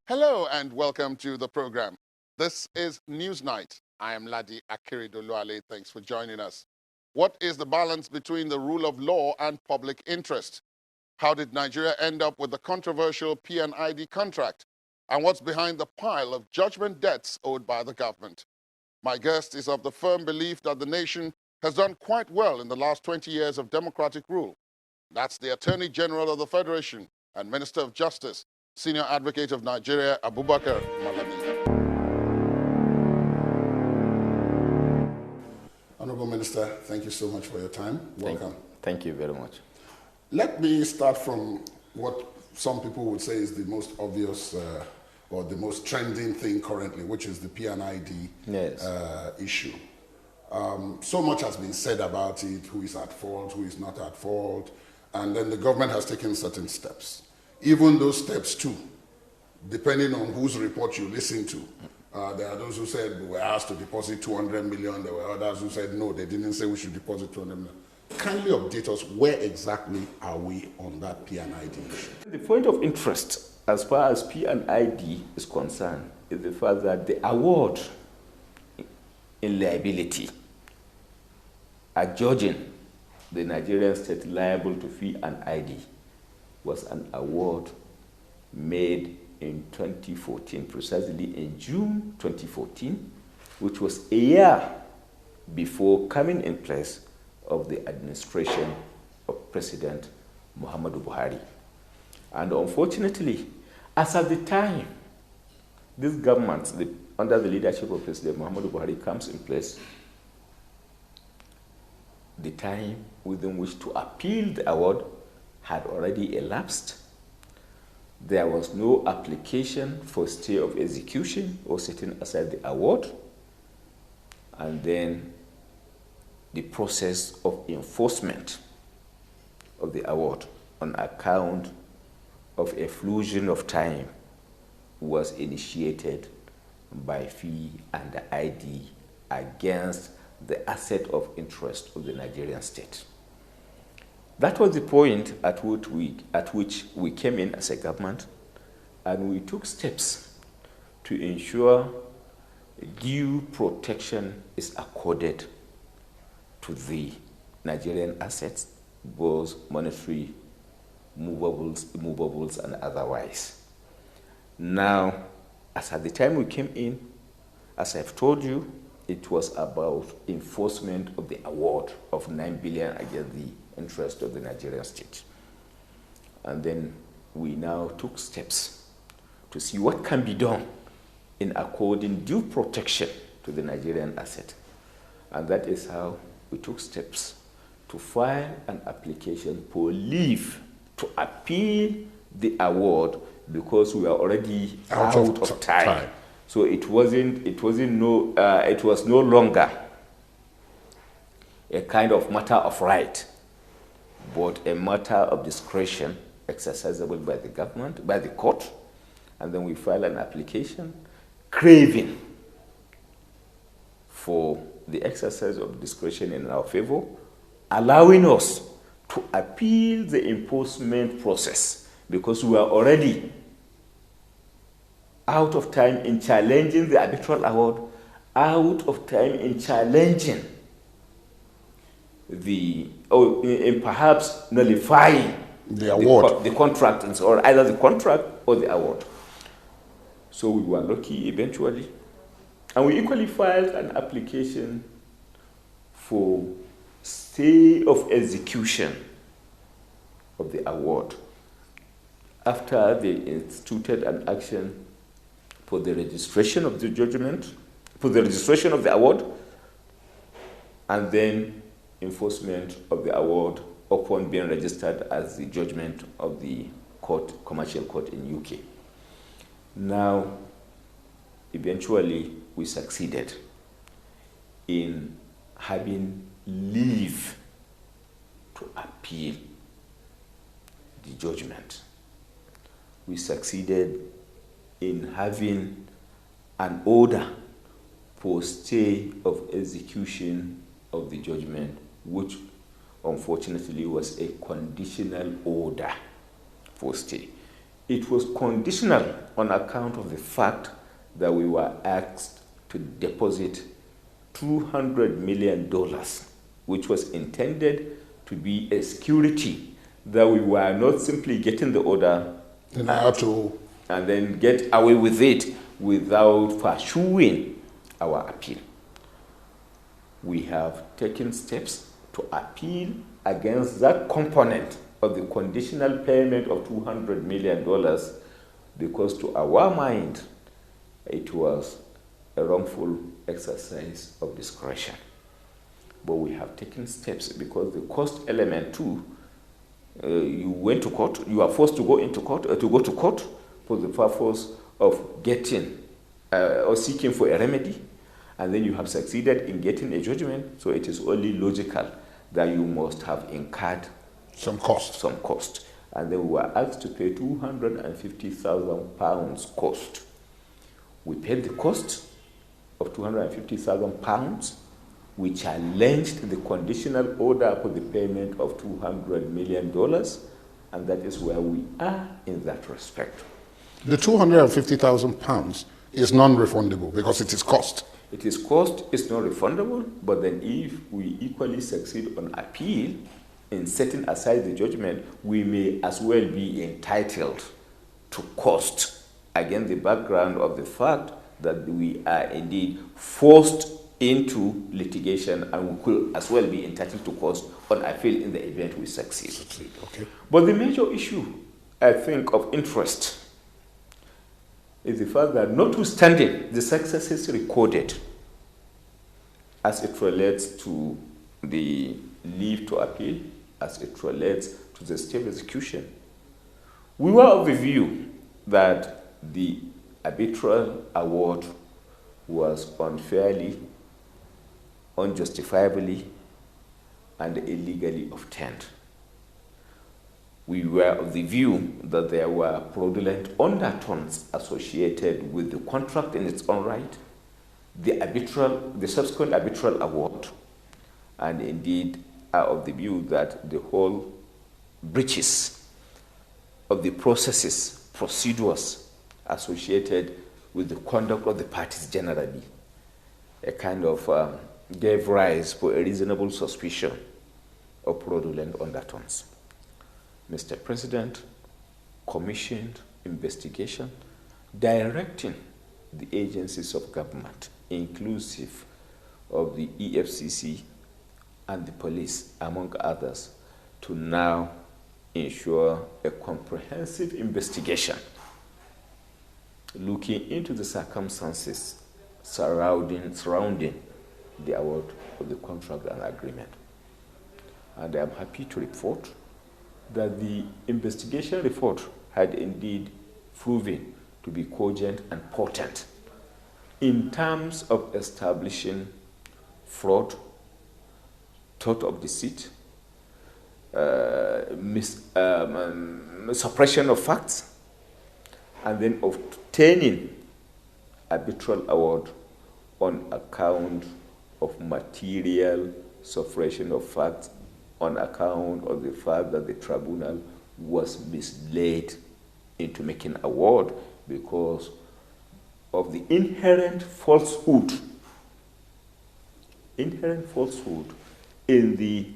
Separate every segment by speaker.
Speaker 1: Hello and welcome to the program. This is Newsnight. I am Ladi Akiridoluale. Thanks for joining us. What is the balance between the rule of law and public interest? How did Nigeria end up with the controversial P&ID contract? And what's behind the pile of judgment debts owed by the government? My guest is of the firm belief that the nation has done quite well in the last 20 years of democratic rule. That's the Attorney General of the Federation and Minister of Justice, Senior Advocate of Nigeria, Abubakar Malami. Honorable Minister, thank you so much for your time. Welcome.
Speaker 2: Thank you very much.
Speaker 1: Let me start from what some people would say is the most obvious or the most trending thing currently, which is the P&ID issue. So much has been said about it, who is at fault, who is not at fault, and then the government has taken certain steps. Even those steps too, depending on whose report you listen to, there are those who said we were asked to deposit 200 million, there were others who said no, they didn't say we should deposit 200 million. Kindly update us, where exactly are we on that P&ID issue?
Speaker 2: The point of interest as far as P&ID is concerned is the fact that the award in liability adjudging the Nigerian state liable to P&ID was an award made in 2014, precisely in June 2014, which was a year before coming in place of the administration of President Muhammadu Buhari. And unfortunately, as at the time this government, under the leadership of President Muhammadu Buhari, comes in place, the time within which to appeal the award had already elapsed. There was no application for stay of execution or setting aside the award. And then the process of enforcement of the award on account of effusion of time was initiated by P&ID against the asset of interest of the Nigerian state. That was the point at which we came in as a government, and we took steps to ensure due protection is accorded to the Nigerian assets, both monetary, movables, immovables, and otherwise. Now, as at the time we came in, as I've told you, it was about enforcement of the award of 9 billion against the interest of the Nigerian state. And then we now took steps to see what can be done in according due protection to the Nigerian asset. And that is how we took steps to file an application for leave to appeal the award, because we are already out of time. So it was no longer a kind of matter of right, but a matter of discretion exercisable by the government, by the court. And then we filed an application craving for the exercise of discretion in our favor, allowing us to appeal the enforcement process, because we are already out of time in challenging the arbitral award, out of time in challenging in perhaps nullifying
Speaker 1: the award,
Speaker 2: the contract, or either the contract or the award. So we were lucky eventually. And we equally filed an application for stay of execution of the award after they instituted an action for the registration of the judgment, for the registration of the award, and then enforcement of the award upon being registered as the judgment of the court, commercial court in UK. Now, eventually, we succeeded in having leave to appeal the judgment. We succeeded in having an order for stay of execution of the judgment, which unfortunately was a conditional order for stay. it was conditional on account of the fact that we were asked to deposit $200 million, which was intended to be a security that we were not simply getting the order and then get away with it without pursuing our appeal. We have taken steps to appeal against that component of the conditional payment of $200 million because to our mind, it was a wrongful exercise of discretion. But we have taken steps because the cost element too, you went to court, you are forced to go into court, to go to court for the purpose of getting or seeking for a remedy, and then you have succeeded in getting a judgment, so it is only logical that you must have incurred
Speaker 1: some cost.
Speaker 2: And then we were asked to pay £250,000 cost. We paid the cost of £250,000. We challenged the conditional order for the payment of $200 million, and that is where we are in that respect.
Speaker 1: The £250,000 is non-refundable because it is cost.
Speaker 2: It is cost, it's not refundable, but then if we equally succeed on appeal in setting aside the judgment, we may as well be entitled to cost. Again, the background of the fact that we are indeed forced into litigation and we could as well be entitled to cost on appeal in the event we succeed.
Speaker 1: Okay.
Speaker 2: But the major issue, I think, of interest is the fact that notwithstanding the successes recorded as it relates to the leave to appeal, as it relates to the stay of execution, we were of the view that the arbitral award was unfairly, unjustifiably, and illegally obtained. We were of the view that there were fraudulent undertones associated with the contract in its own right, the subsequent arbitral award, and indeed are of the view that the whole breaches of the procedures associated with the conduct of the parties generally, a kind of gave rise for a reasonable suspicion of fraudulent undertones. Mr. President commissioned investigation directing the agencies of government, inclusive of the EFCC and the police, among others, to now ensure a comprehensive investigation looking into the circumstances surrounding the award of the contract and agreement. And I am happy to report that the investigation report had indeed proven to be cogent and potent in terms of establishing fraud, thought of deceit, suppression of facts, and then obtaining arbitral award on account of material suppression of facts, on account of the fact that the tribunal was misled into making award because of the inherent falsehood in the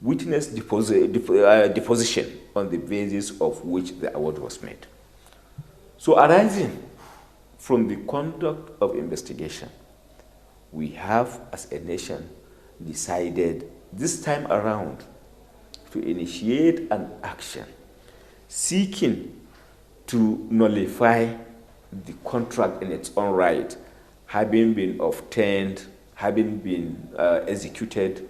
Speaker 2: witness deposition on the basis of which the award was made. So arising from the conduct of investigation, we have as a nation decided this time around to initiate an action seeking to nullify the contract in its own right, having been obtained, having been executed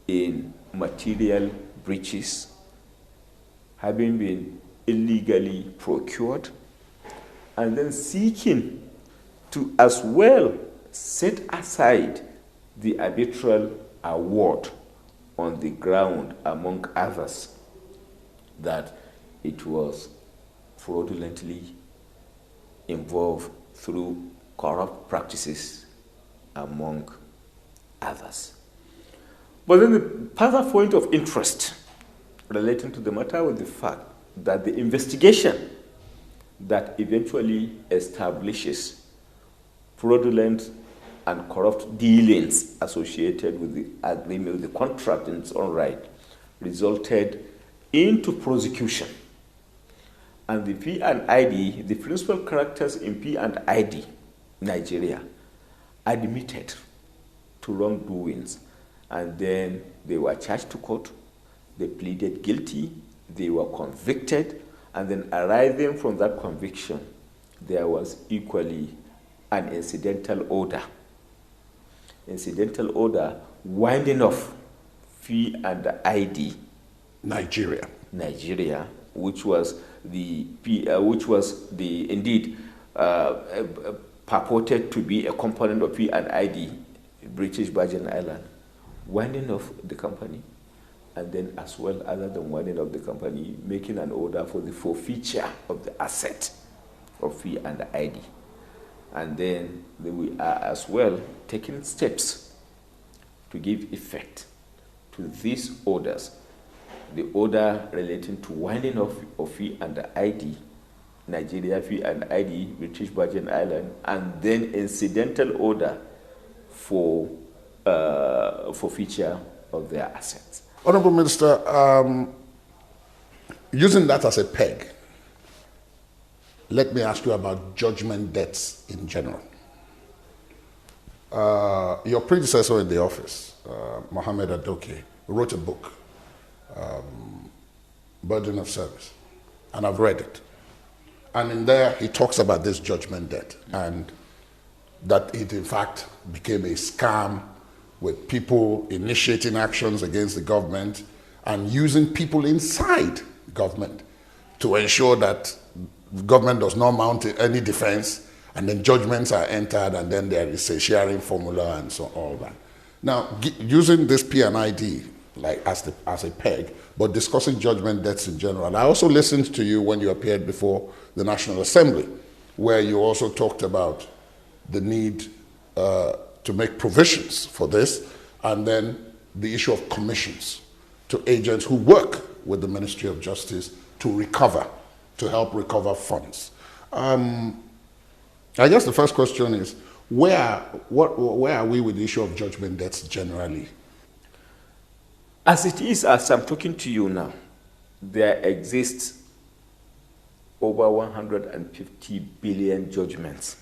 Speaker 2: in material breaches, having been illegally procured, and then seeking to as well set aside the arbitral award on the ground, among others, that it was fraudulently involved through corrupt practices, among others. But then the further point of interest relating to the matter was the fact that the investigation that eventually establishes fraudulent and corrupt dealings associated with the agreement, with the contract in its own right, resulted into prosecution. And the P&ID, the principal characters in P&ID, Nigeria, admitted to wrongdoings, and then they were charged to court, they pleaded guilty, they were convicted, and then arising from that conviction, there was equally an incidental order. Incidental order winding off P&ID Nigeria, which was indeed purported to be a component of P&ID, British Virgin Island, winding off the company, and then as well, other than winding off the company, making an order for the forfeiture of the asset of P&ID. And then we are as well taking steps to give effect to these orders. The order relating to winding off of P&ID, Nigeria, P&ID, British Virgin Island, and then incidental order for forfeiture of their assets.
Speaker 1: Honorable Minister, using that as a peg, let me ask you about judgment debts in general. Your predecessor in the office, Mohammed Adoke, wrote a book, Burden of Service, and I've read it. And in there, he talks about this judgment debt and that it, in fact, became a scam with people initiating actions against the government and using people inside government to ensure that the government does not mount any defense, and then judgments are entered, and then there is a sharing formula and so all that. Now, using this P&ID like as a peg, but discussing judgment debts in general. I also listened to you when you appeared before the National Assembly, where you also talked about the need to make provisions for this, and then the issue of commissions to agents who work with the Ministry of Justice to help recover funds. I guess the first question is, where are we with the issue of judgment debts generally?
Speaker 2: As it is, as I'm talking to you now, there exists over 150 billion judgments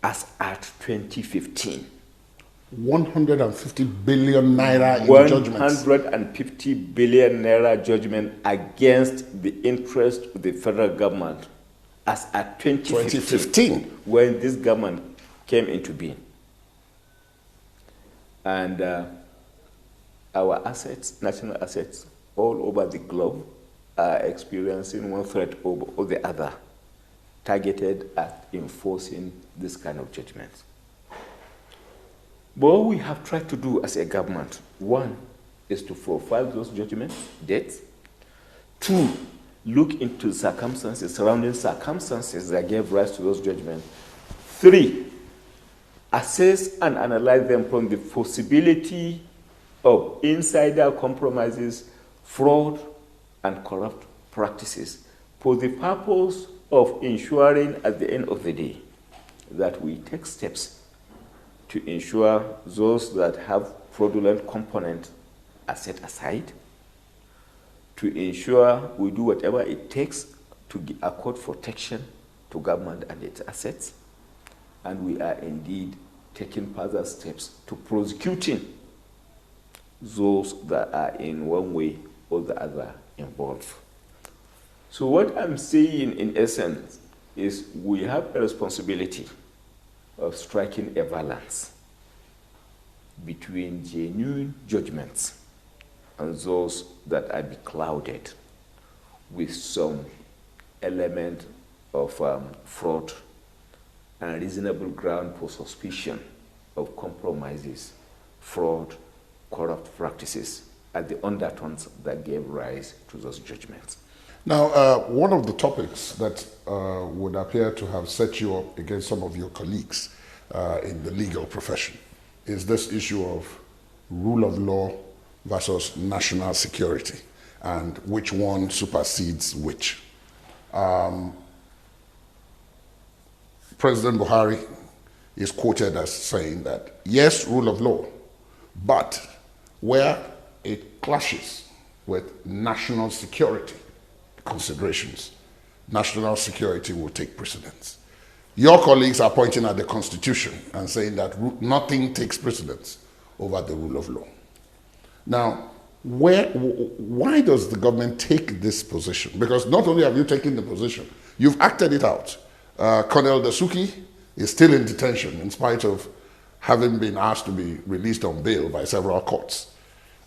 Speaker 2: as at 2015.
Speaker 1: 150 billion naira in judgments.
Speaker 2: 150 billion naira judgment against the interest of the federal government as at 2015, when this government came into being. And our assets, national assets, all over the globe are experiencing one threat or the other, targeted at enforcing this kind of judgments. But what we have tried to do as a government, one, is to profile those judgments, debts. Two, look into surrounding circumstances that gave rise to those judgments. Three, assess and analyze them from the possibility of insider compromises, fraud, and corrupt practices for the purpose of ensuring at the end of the day that we take steps to ensure those that have fraudulent component are set aside, to ensure we do whatever it takes to accord protection to government and its assets, and we are indeed taking further steps to prosecuting those that are in one way or the other involved. So what I'm saying in essence is we have a responsibility of striking a balance between genuine judgments and those that are beclouded with some element of fraud and reasonable ground for suspicion of compromises, fraud, corrupt practices are the undertones that gave rise to those judgments.
Speaker 1: Now, one of the topics that would appear to have set you up against some of your colleagues in the legal profession is this issue of rule of law versus national security and which one supersedes which. President Buhari is quoted as saying that, yes, rule of law, but where it clashes with national security considerations, national security will take precedence. Your colleagues are pointing at the Constitution and saying that nothing takes precedence over the rule of law. Now, why does the government take this position? Because not only have you taken the position, you've acted it out. Colonel Dasuki is still in detention in spite of having been asked to be released on bail by several courts.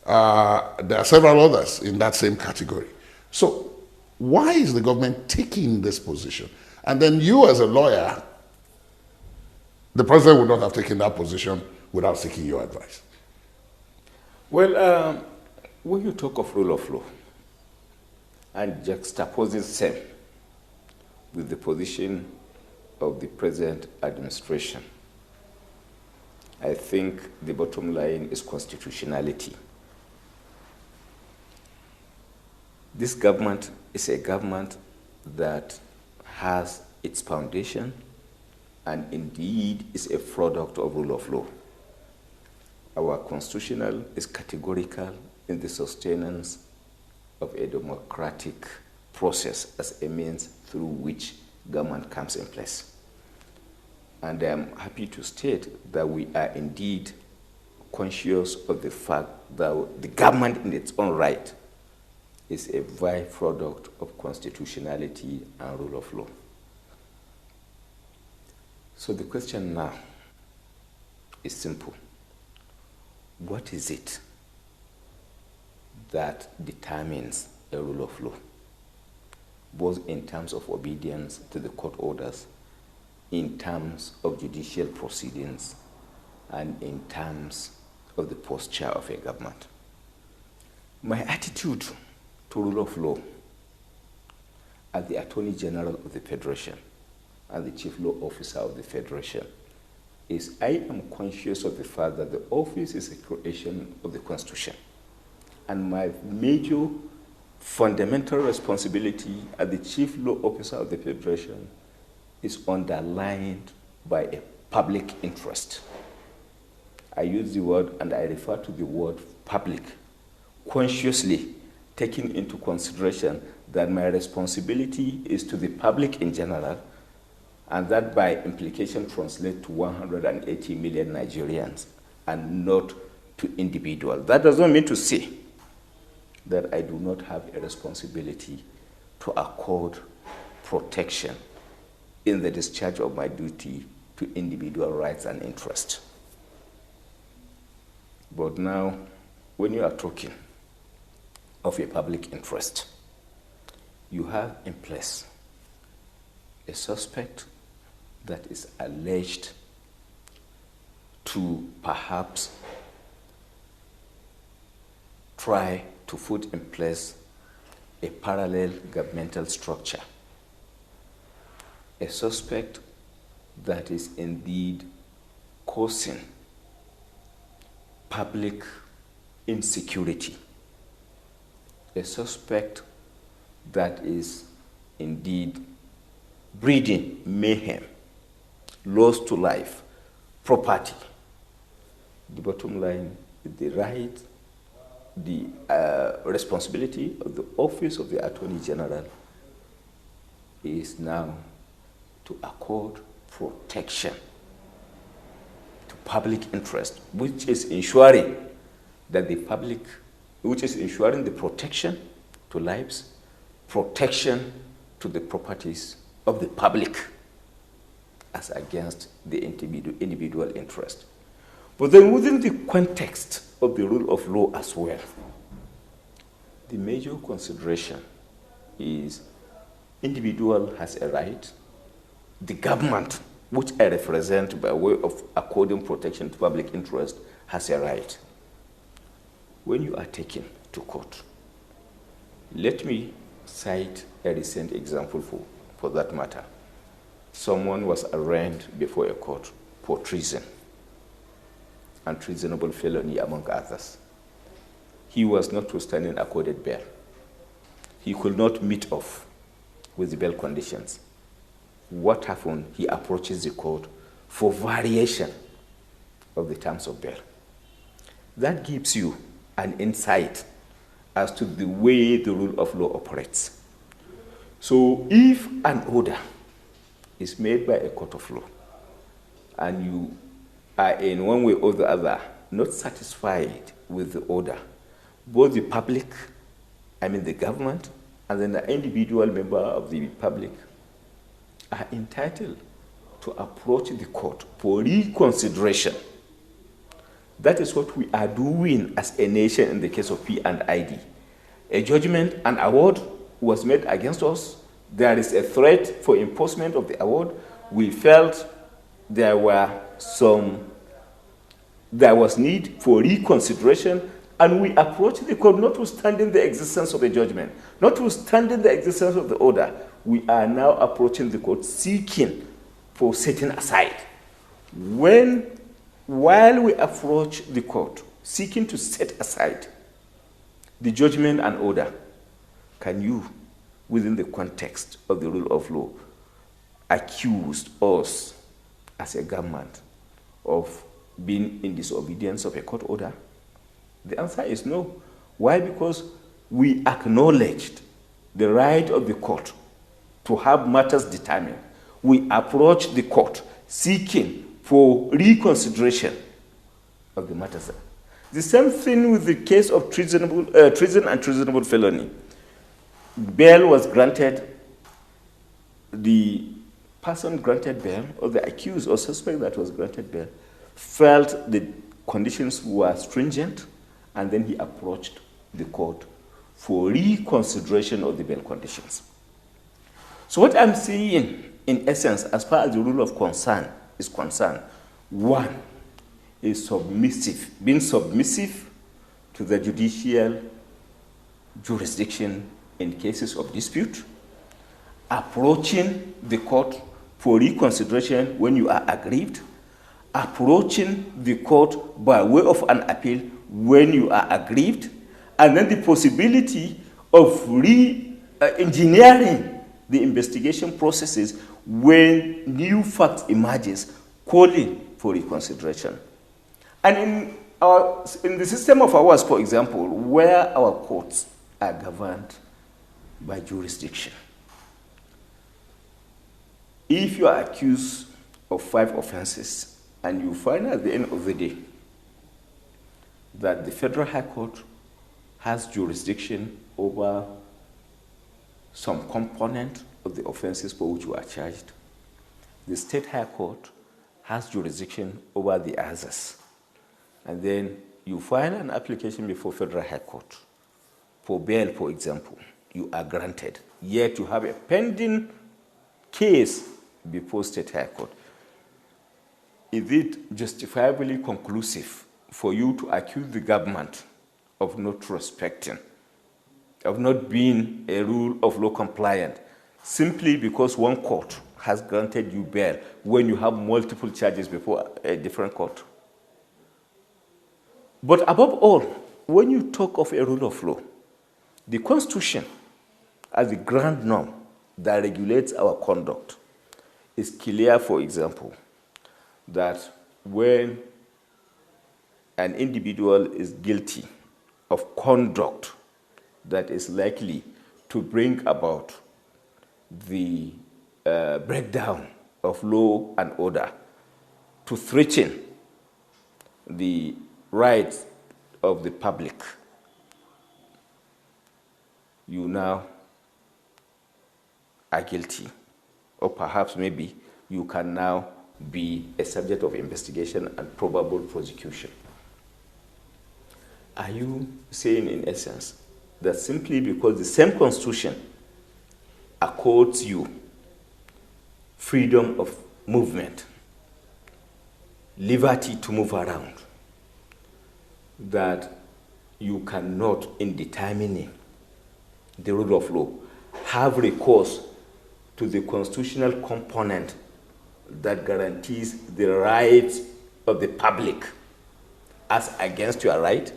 Speaker 1: There are several others in that same category. So why is the government taking this position? And then you as a lawyer, the president would not have taken that position without seeking your advice.
Speaker 2: Well, when you talk of rule of law and juxtapose same with the position of the present administration, I think the bottom line is constitutionality. This government is a government that has its foundation and indeed is a product of rule of law. Our constitutional is categorical in the sustenance of a democratic process as a means through which government comes in place. And I am happy to state that we are indeed conscious of the fact that the government in its own right is a byproduct of constitutionality and rule of law. So the question now is simple. What is it that determines a rule of law, both in terms of obedience to the court orders, in terms of judicial proceedings, and in terms of the posture of a government? My attitude to rule of law as the Attorney General of the Federation and the Chief Law Officer of the Federation is I am conscious of the fact that the office is a creation of the Constitution. And my major fundamental responsibility as the Chief Law Officer of the Federation is underlined by a public interest. I use the word and I refer to the word public, consciously taking into consideration that my responsibility is to the public in general, and that by implication translates to 180 million Nigerians and not to individuals. That does not mean to say that I do not have a responsibility to accord protection in the discharge of my duty to individual rights and interests. But now, when you are talking of a public interest, you have in place a suspect that is alleged to perhaps try to put in place a parallel governmental structure, a suspect that is indeed causing public insecurity, a suspect that is indeed breeding mayhem, loss to life, property. The bottom line is the right, the responsibility of the Office of the Attorney General is now to accord protection to public interest, which is ensuring that the public, which is ensuring the protection to lives, protection to the properties of the public as against the individual interest. But then within the context of the rule of law as well, the major consideration is individual has a right, the government, which I represent by way of according protection to public interest, has a right. When you are taken to court, let me cite a recent example for that matter. Someone was arraigned before a court for treason and treasonable felony, among others. He was notwithstanding accorded bail. He could not meet off with the bail conditions. What happened? He approaches the court for variation of the terms of bail. That gives you an insight as to the way the rule of law operates. So if an order is made by a court of law and you are in one way or the other not satisfied with the order, both the public, I mean the government, and then the individual member of the public are entitled to approach the court for reconsideration. That is what we are doing as a nation in the case of P&ID. A judgment, an award was made against us. There is a threat for enforcement of the award. We felt there was need for reconsideration, and we approached the court notwithstanding the existence of a judgment, notwithstanding the existence of the order. We are now approaching the court seeking for setting aside. While we approach the court seeking to set aside the judgment and order, can you, within the context of the rule of law, accuse us as a government of being in disobedience of a court order? The answer is no. Why? Because we acknowledged the right of the court to have matters determined. We approached the court seeking for reconsideration of the matters. The same thing with the case of treason and treasonable felony. Bail was granted. The person granted bail, or the accused or suspect that was granted bail, felt the conditions were stringent, and then he approached the court for reconsideration of the bail conditions. So what I'm seeing, in essence, as far as the rule of concern is concerned, one is being submissive to the judicial jurisdiction in cases of dispute, approaching the court for reconsideration when you are aggrieved, approaching the court by way of an appeal when you are aggrieved, and then the possibility of re-engineering the investigation processes when new facts emerges calling for reconsideration. And in the system of ours, for example, where our courts are governed by jurisdiction, if you are accused of 5 offenses and you find at the end of the day that the Federal High Court has jurisdiction over some component of the offenses for which you are charged, the State High Court has jurisdiction over the others, and then you file an application before Federal High Court for bail, for example, you are granted, yet you have a pending case before State High Court. Is it justifiably conclusive for you to accuse the government of not respecting, of not being a rule of law compliant, simply because one court has granted you bail when you have multiple charges before a different court? But above all, when you talk of a rule of law, the Constitution, as the grand norm that regulates our conduct, is clear, for example, that when an individual is guilty of conduct that is likely to bring about the breakdown of law and order, to threaten the rights of the public, you now are guilty, or perhaps maybe you can now be a subject of investigation and probable prosecution. Are you saying, in essence, that simply because the same Constitution accords you freedom of movement, liberty to move around, that you cannot, in determining the rule of law, have recourse to the constitutional component that guarantees the rights of the public as against your right?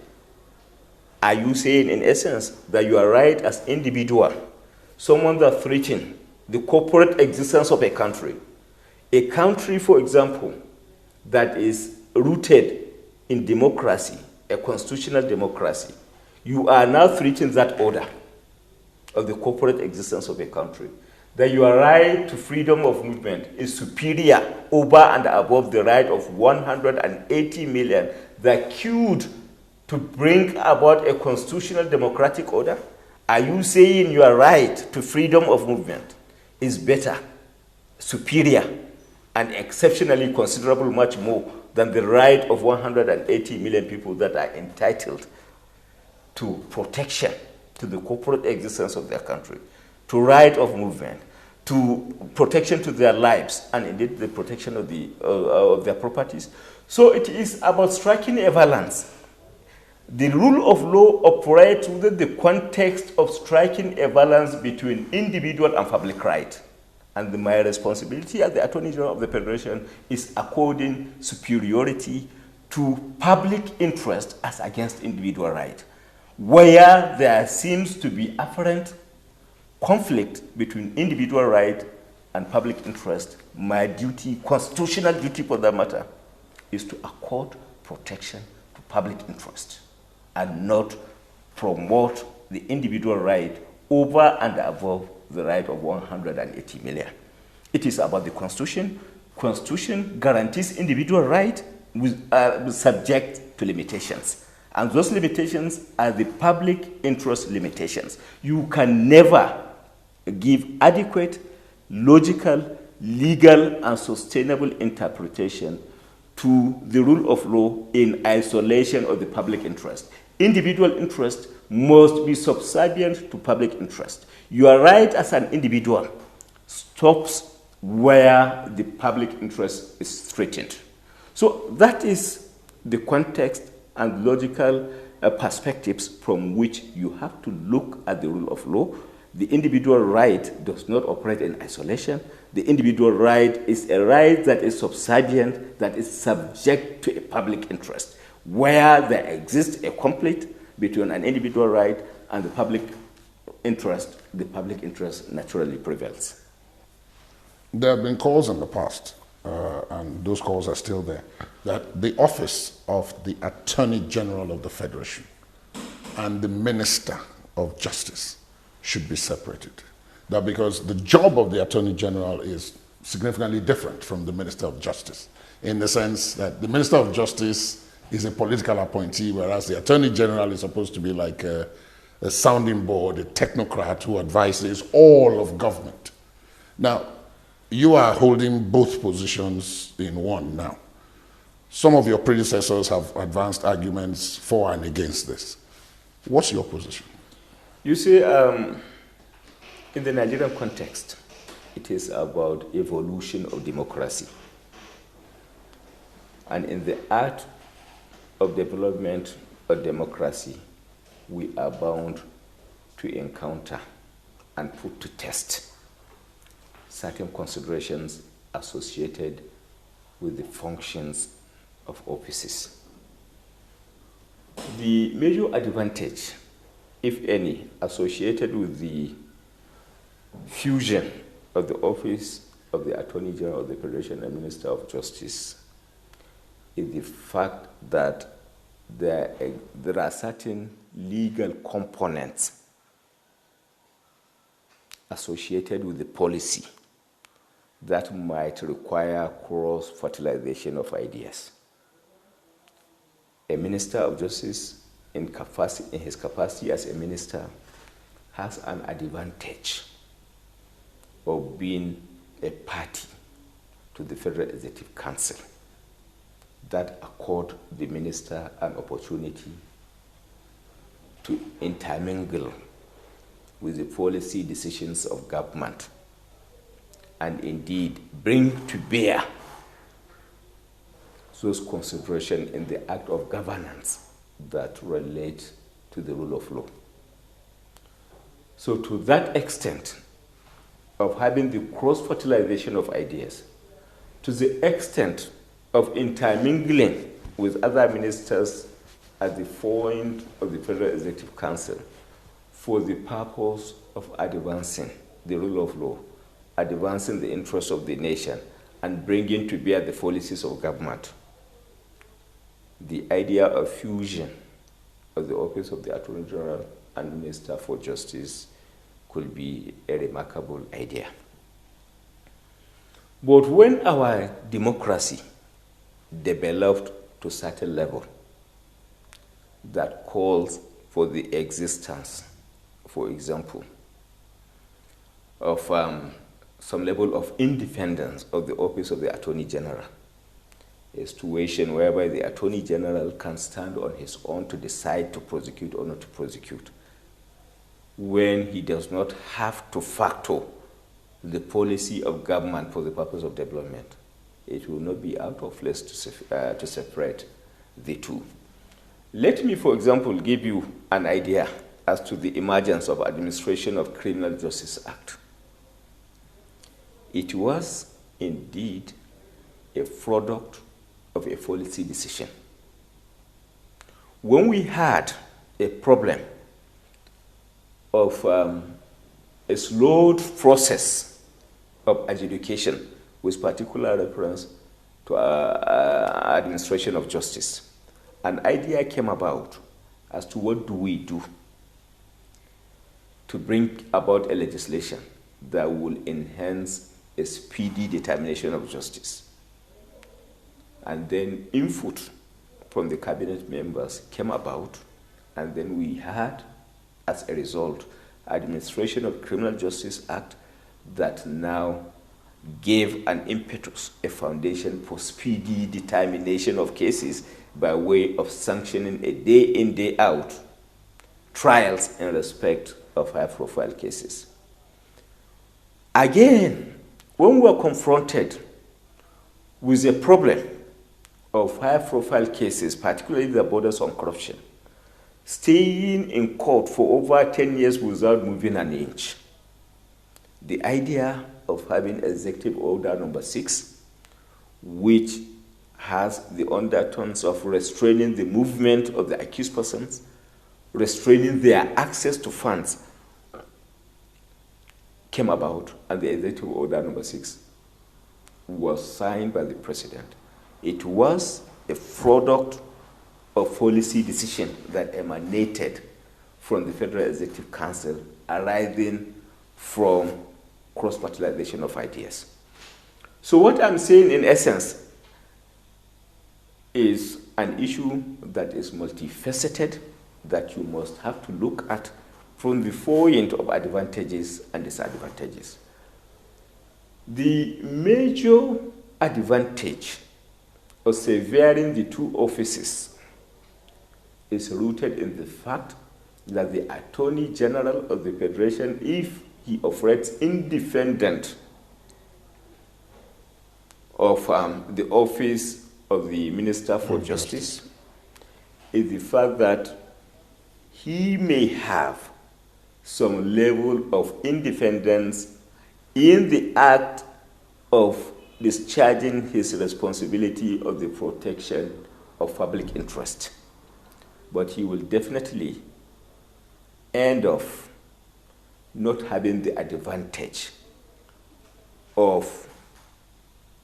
Speaker 2: Are you saying, in essence, that your right as individual, someone that threatens the corporate existence of a country. A country, for example, that is rooted in democracy, a constitutional democracy, you are now threatening that order of the corporate existence of a country. That your right to freedom of movement is superior over and above the right of 180 million that queued to bring about a constitutional democratic order? Are you saying your right to freedom of movement is better, superior, and exceptionally considerable much more than the right of 180 million people that are entitled to protection, to the corporate existence of their country, to right of movement, to protection to their lives, and indeed the protection of their properties? So it is about striking a balance. The rule of law operates within the context of striking a balance between individual and public right. And my responsibility as the Attorney General of the Federation is according superiority to public interest as against individual right. Where there seems to be apparent conflict between individual right and public interest, my duty, constitutional duty for that matter, is to accord protection to public interest and not promote the individual right over and above the right of 180 million. It is about the Constitution. Constitution guarantees individual right subject to limitations. And those limitations are the public interest limitations. You can never give adequate, logical, legal, and sustainable interpretation to the rule of law in isolation of the public interest. Individual interest must be subservient to public interest. Your right as an individual stops where the public interest is threatened. So that is the context and logical perspectives from which you have to look at the rule of law. The individual right does not operate in isolation. The individual right is a right that is subservient, that is subject to a public interest. Where there exists a conflict between an individual right and the public interest naturally prevails.
Speaker 1: There have been calls in the past, and those calls are still there, that the office of the Attorney General of the Federation and the Minister of Justice should be separated. That because the job of the Attorney General is significantly different from the Minister of Justice, in the sense that the Minister of Justice is a political appointee, whereas the Attorney General is supposed to be like a sounding board, a technocrat who advises all of government. Now, you are holding both positions in one now. Some of your predecessors have advanced arguments for and against this. What's your position?
Speaker 2: You see, in the Nigerian context, it is about evolution of democracy. And in the art of development of democracy, we are bound to encounter and put to test certain considerations associated with the functions of offices. The major advantage, if any, associated with the fusion of the office of the Attorney General of the Federation and Minister of Justice is the fact that there are certain legal components associated with the policy that might require cross-fertilization of ideas. A Minister of Justice, in his capacity as a minister, has an advantage of being a party to the Federal Executive Council that accord the minister an opportunity to intermingle with the policy decisions of government and indeed bring to bear those considerations in the act of governance that relate to the rule of law. So to that extent of having the cross-fertilization of ideas, to the extent of intermingling with other ministers at the point of the Federal Executive Council for the purpose of advancing the rule of law, advancing the interests of the nation and bringing to bear the policies of government, the idea of fusion of the office of the Attorney General and Minister for Justice could be a remarkable idea. But when our democracy developed to a certain level that calls for the existence, for example, of some level of independence of the office of the Attorney General, a situation whereby the Attorney General can stand on his own to decide to prosecute or not to prosecute, when he does not have to factor the policy of government for the purpose of development, it will not be out of place to separate the two. Let me, for example, give you an idea as to the emergence of Administration of Criminal Justice Act. It was indeed a product of a policy decision. When we had a problem of a slowed process of adjudication with particular reference to administration of justice, an idea came about as to what do we do to bring about a legislation that will enhance a speedy determination of justice. And then input from the cabinet members came about, and then we had, as a result, Administration of Criminal Justice Act that now gave an impetus, a foundation for speedy determination of cases by way of sanctioning a day in, day out trials in respect of high-profile cases. Again, when we are confronted with a problem of high-profile cases, particularly the borders on corruption, staying in court for over 10 years without moving an inch, the idea of having Executive Order number 6, which has the undertones of restraining the movement of the accused persons, restraining their access to funds, came about, and the Executive Order number 6 was signed by the President. It was a product of policy decision that emanated from the Federal Executive Council, arising from cross-fertilization of ideas. So what I'm saying in essence is an issue that is multifaceted, that you must have to look at from the point of advantages and disadvantages. The major advantage of severing the two offices is rooted in the fact that the Attorney General of the Federation, if he operates independent of the office of the Minister for Justice, is the fact that he may have some level of independence in the act of discharging his responsibility of the protection of public interest. But he will definitely end up not having the advantage of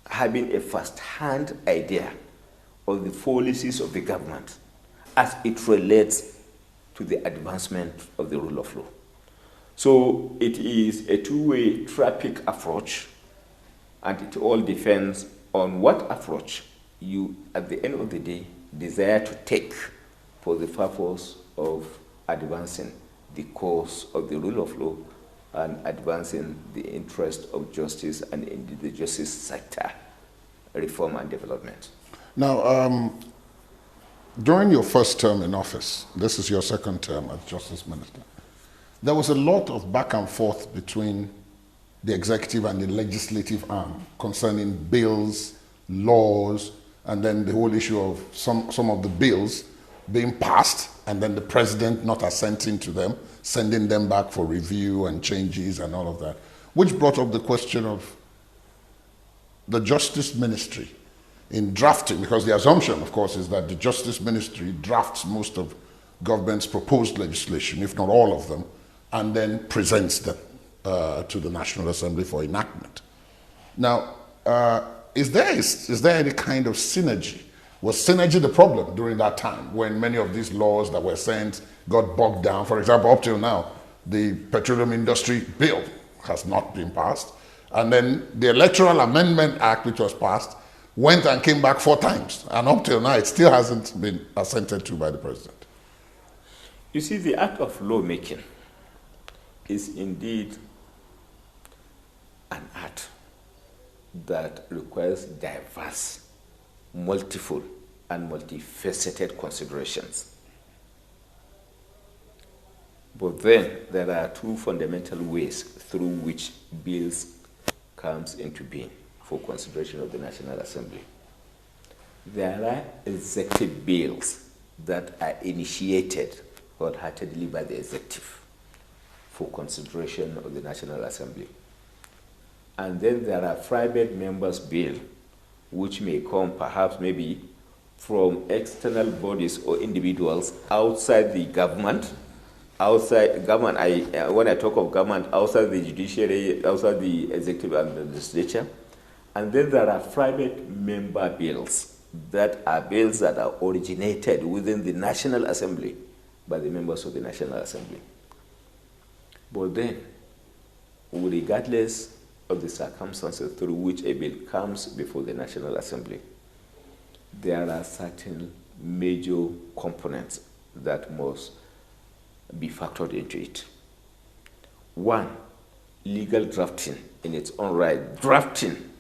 Speaker 2: having a first-hand idea of the policies of the government as it relates to the advancement of the rule of law. So it is a two-way traffic approach, and it all depends on what approach you, at the end of the day, desire to take for the purpose of advancing the cause of the rule of law and advancing the interest of justice and in the justice sector reform and development.
Speaker 1: Now, during your first term in office, this is your second term as Justice Minister, there was a lot of back and forth between the executive and the legislative arm concerning bills, laws, and then the whole issue of some of the bills being passed and then the president not assenting to them, sending them back for review and changes and all of that, which brought up the question of the Justice Ministry in drafting, because the assumption, of course, is that the Justice Ministry drafts most of government's proposed legislation, if not all of them, and then presents them. to the National Assembly for enactment. Now, is there any kind of synergy? Was synergy the problem during that time when many of these laws that were sent got bogged down? For example, up till now, the Petroleum Industry Bill has not been passed. And then the Electoral Amendment Act, which was passed, went and came back 4 times. And up till now, it still hasn't been assented to by the president.
Speaker 2: You see, the act of lawmaking is indeed an art that requires diverse, multiple, and multifaceted considerations. But then there are 2 fundamental ways through which bills comes into being for consideration of the National Assembly. There are executive bills that are initiated wholeheartedly by the executive for consideration of the National Assembly. And then there are private members' bills which may come perhaps maybe from external bodies or individuals outside the government. Outside government, when I talk of government, outside the judiciary, outside the executive and the legislature. And then there are private member bills that are bills that are originated within the National Assembly by the members of the National Assembly. But then, regardless of the circumstances through which a bill comes before the National Assembly, there are certain major components that must be factored into it. 1, legal drafting in its own right, drafting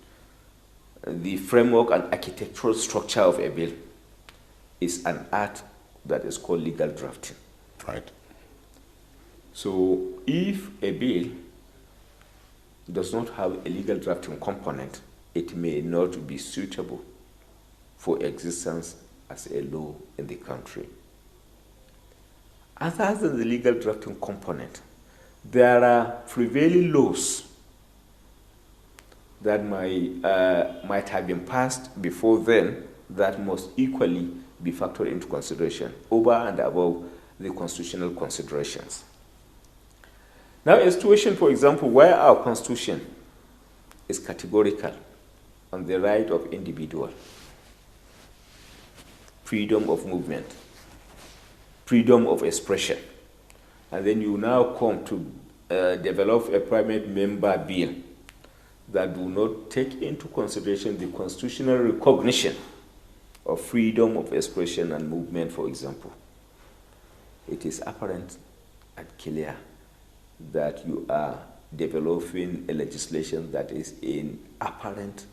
Speaker 2: the framework and architectural structure of a bill is an art that is called legal drafting.
Speaker 1: Right.
Speaker 2: So if a bill does not have a legal drafting component, it may not be suitable for existence as a law in the country. Other than the legal drafting component, there are prevailing laws that might have been passed before then that must equally be factored into consideration over and above the constitutional considerations. Now, a situation, for example, where our Constitution is categorical on the right of individual, freedom of movement, freedom of expression, and then you now come to develop a private member bill that do not take into consideration the constitutional recognition of freedom of expression and movement, for example. It is apparent and clear that you are developing a legislation that is in apparent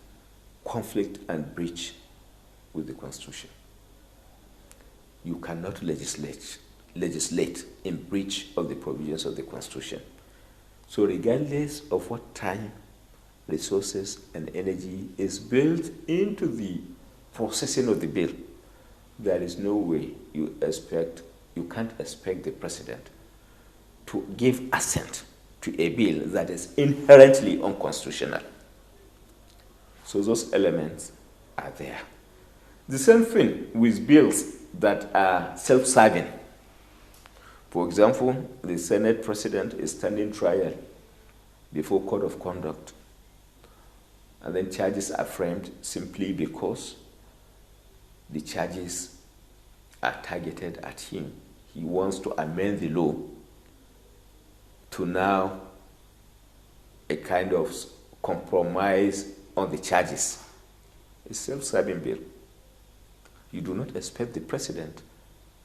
Speaker 2: conflict and breach with the Constitution. You cannot legislate in breach of the provisions of the Constitution. So regardless of what time, resources, and energy is built into the processing of the bill, there is no way you can't expect the president to give assent to a bill that is inherently unconstitutional. So those elements are there. The same thing with bills that are self-serving. For example, the Senate president is standing trial before Code of Conduct, and then charges are framed simply because the charges are targeted at him. He wants to amend the law to now a kind of compromise on the charges. It's a self-serving bill. You do not expect the president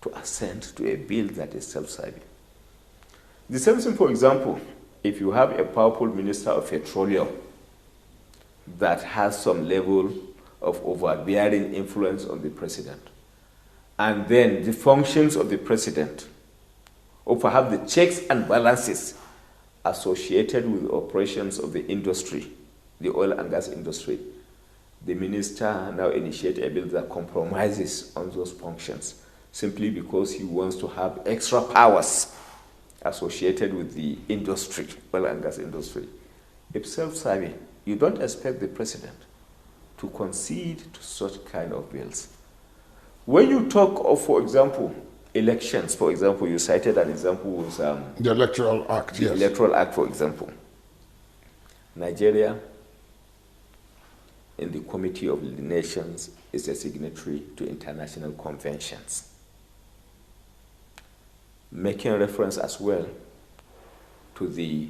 Speaker 2: to assent to a bill that is self-serving. The same thing, for example, if you have a powerful minister of petroleum that has some level of overbearing influence on the president, and then the functions of the president, or perhaps the checks and balances associated with operations of the industry, the oil and gas industry, the minister now initiates a bill that compromises on those functions simply because he wants to have extra powers associated with the industry, oil and gas industry. If self-serving, you don't expect the president to concede to such kind of bills. When you talk of, for example, elections, for example, you cited an example with
Speaker 1: the Electoral Act,
Speaker 2: the
Speaker 1: yes.
Speaker 2: Electoral Act, for example. Nigeria, in the Committee of the Nations, is a signatory to international conventions, making reference as well to the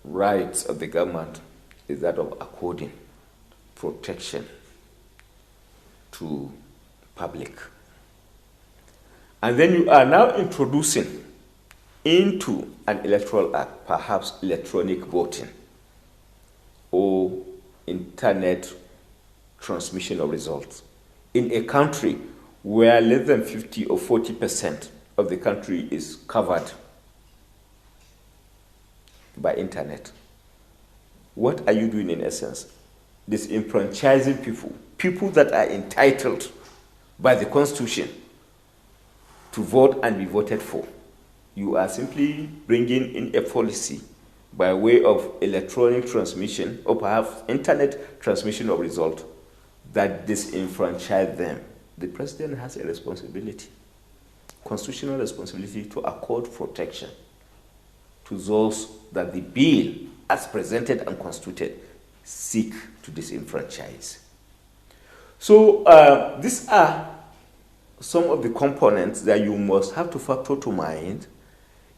Speaker 2: rights of the government is that of according protection to public. And then you are now introducing into an electoral act, perhaps electronic voting or internet transmission of results in a country where less than 50 or 40% of the country is covered by internet. What are you doing in essence? Disenfranchising people that are entitled by the Constitution to vote and be voted for. You are simply bringing in a policy by way of electronic transmission or perhaps internet transmission of result that disenfranchise them. The president has a responsibility, constitutional responsibility, to accord protection to those that the bill, as presented and constituted, seek to disenfranchise. So these are some of the components that you must have to factor to mind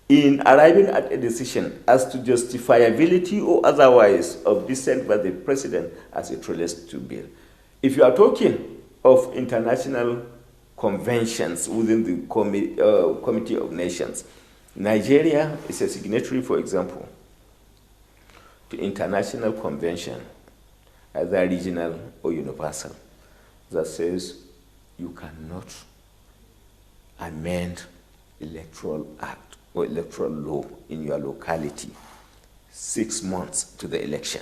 Speaker 2: in arriving at a decision as to justifiability or otherwise of dissent by the president as it relates to bill. If you are talking of international conventions within the Committee of Nations, Nigeria is a signatory, for example, to international convention, either regional or universal, that says you cannot amend electoral act or electoral law in your locality 6 months to the election.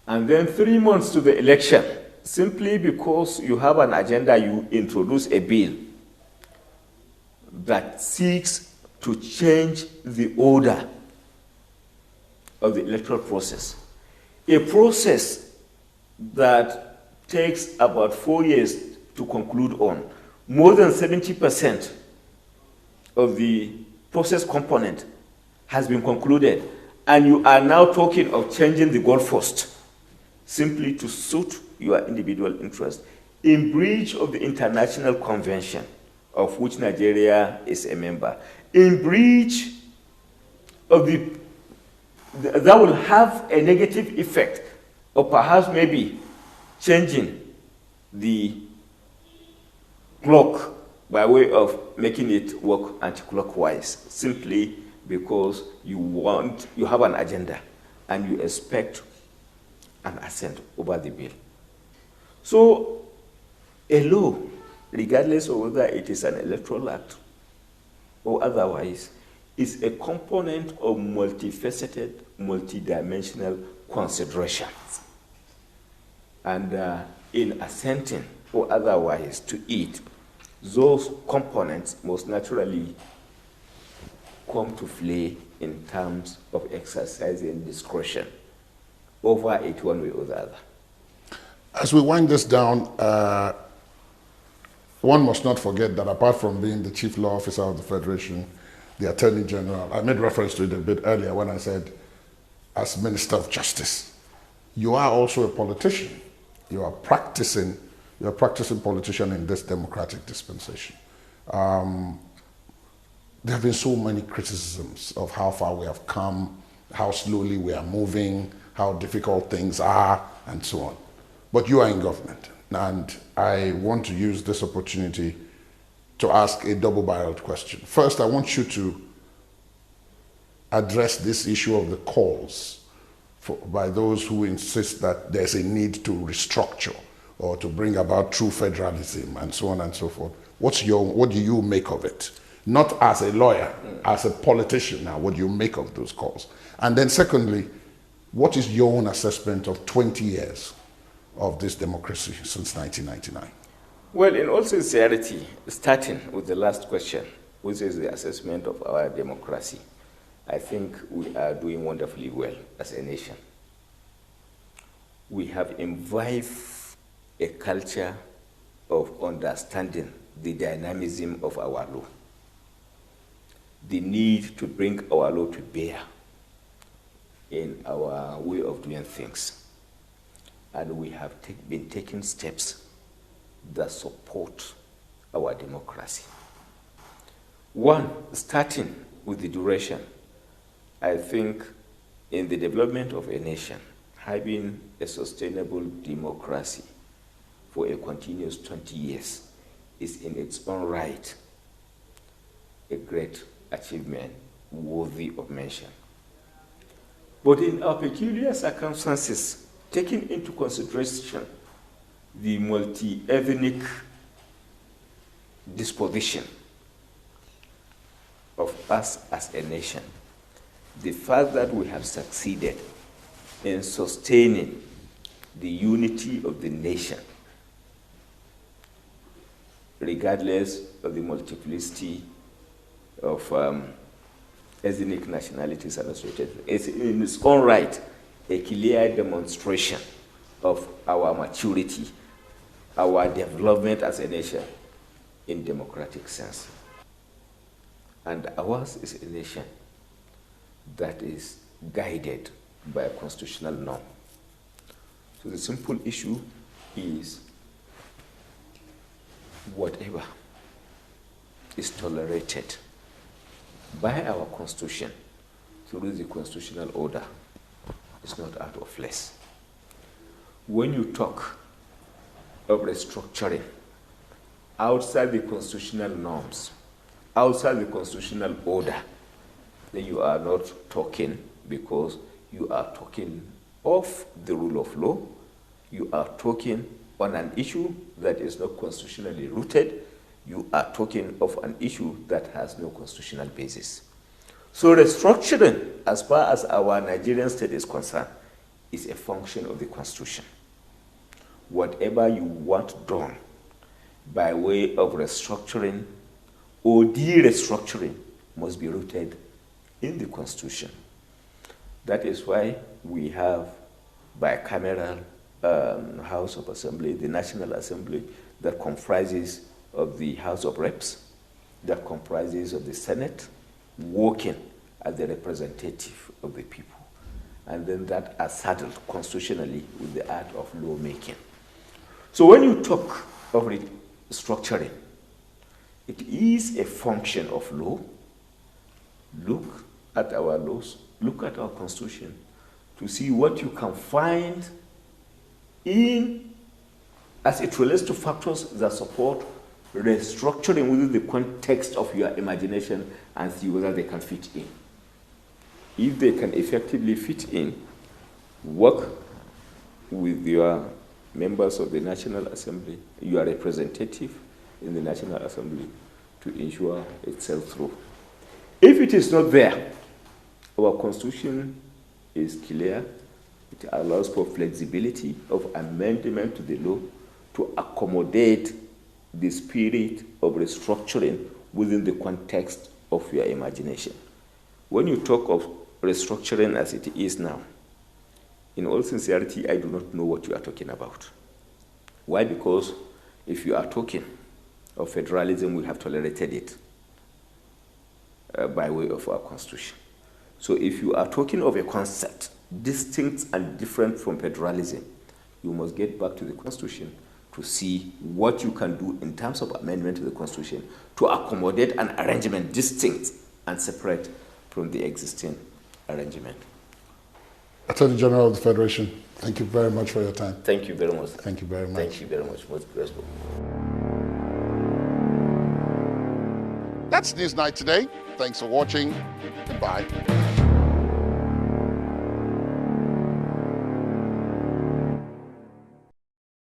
Speaker 2: And then 3 months to the election, simply because you have an agenda, you introduce a bill that seeks to change the order of the electoral process. A process that takes about 4 years to conclude on. More than 70% of the process component has been concluded, and you are now talking of changing the goalpost simply to suit your individual interest in breach of the international convention of which Nigeria is a member, in breach of that will have a negative effect, or perhaps maybe changing the clock by way of making it work anti-clockwise, simply because you have an agenda and you expect an assent over the bill. So a law, regardless of whether it is an electoral act or otherwise, is a component of multifaceted, multidimensional considerations. And in assenting or otherwise to it, those components most naturally come to play in terms of exercising discretion over it one way or the other.
Speaker 1: As we wind this down, one must not forget that apart from being the chief law officer of the Federation, the Attorney General, I made reference to it a bit earlier when I said, as Minister of Justice, you are also a politician. You are practicing politician in this democratic dispensation. There have been so many criticisms of how far we have come, how slowly we are moving, how difficult things are, and so on. But you are in government, and I want to use this opportunity to ask a double-barreled question. First, I want you to address this issue of the calls by those who insist that there's a need to restructure or to bring about true federalism and so on and so forth. What do you make of it? Not as a lawyer, as a politician now, what do you make of those calls? And then secondly, what is your own assessment of 20 years of this democracy since 1999?
Speaker 2: Well, in all sincerity, starting with the last question, which is the assessment of our democracy, I think we are doing wonderfully well as a nation. We have imbibed a culture of understanding the dynamism of our law, the need to bring our law to bear in our way of doing things. And we have been taking steps that support our democracy. One, starting with the duration. I think in the development of a nation, having a sustainable democracy for a continuous 20 years is in its own right a great achievement worthy of mention. But in our peculiar circumstances, taking into consideration the multi-ethnic disposition of us as a nation, the fact that we have succeeded in sustaining the unity of the nation, regardless of the multiplicity of ethnic nationalities and associated, is in its own right a clear demonstration of our maturity, our development as a nation in democratic sense. And ours is a nation that is guided by a constitutional norm. So the simple issue is whatever is tolerated by our constitution through the constitutional order is not out of place. When you talk of restructuring outside the constitutional norms, outside the constitutional order, then you are not talking because you are talking of the rule of law, you are talking on an issue that is not constitutionally rooted, you are talking of an issue that has no constitutional basis. So restructuring, as far as our Nigerian state is concerned, is a function of the Constitution. Whatever you want done by way of restructuring or de-restructuring must be rooted in the Constitution. That is why we have bicameral House of Assembly, the National Assembly, that comprises of the House of Reps, that comprises of the Senate, working as the representative of the people, and then that are saddled constitutionally with the art of lawmaking. So when you talk of restructuring, it is a function of law. Look at our laws, look at our Constitution to see what you can find in, as it relates to factors that support restructuring within the context of your imagination, and see whether they can fit in. If they can effectively fit in, work with your members of the National Assembly, your representative in the National Assembly, to ensure it sells through. If it is not there, our Constitution is clear. It allows for flexibility of amendment to the law to accommodate the spirit of restructuring within the context of your imagination. When you talk of restructuring as it is now, in all sincerity, I do not know what you are talking about. Why? Because if you are talking of federalism, we have tolerated it by way of our Constitution. So if you are talking of a concept distinct and different from federalism, you must get back to the Constitution to see what you can do in terms of amendment to the Constitution to accommodate an arrangement distinct and separate from the existing arrangement.
Speaker 1: Attorney General of the Federation, thank you very much for your time.
Speaker 2: Thank you very much.
Speaker 1: Thank you very much.
Speaker 2: Thank you very much. Most grateful.
Speaker 1: That's Newsnight today. Thanks for watching. Goodbye.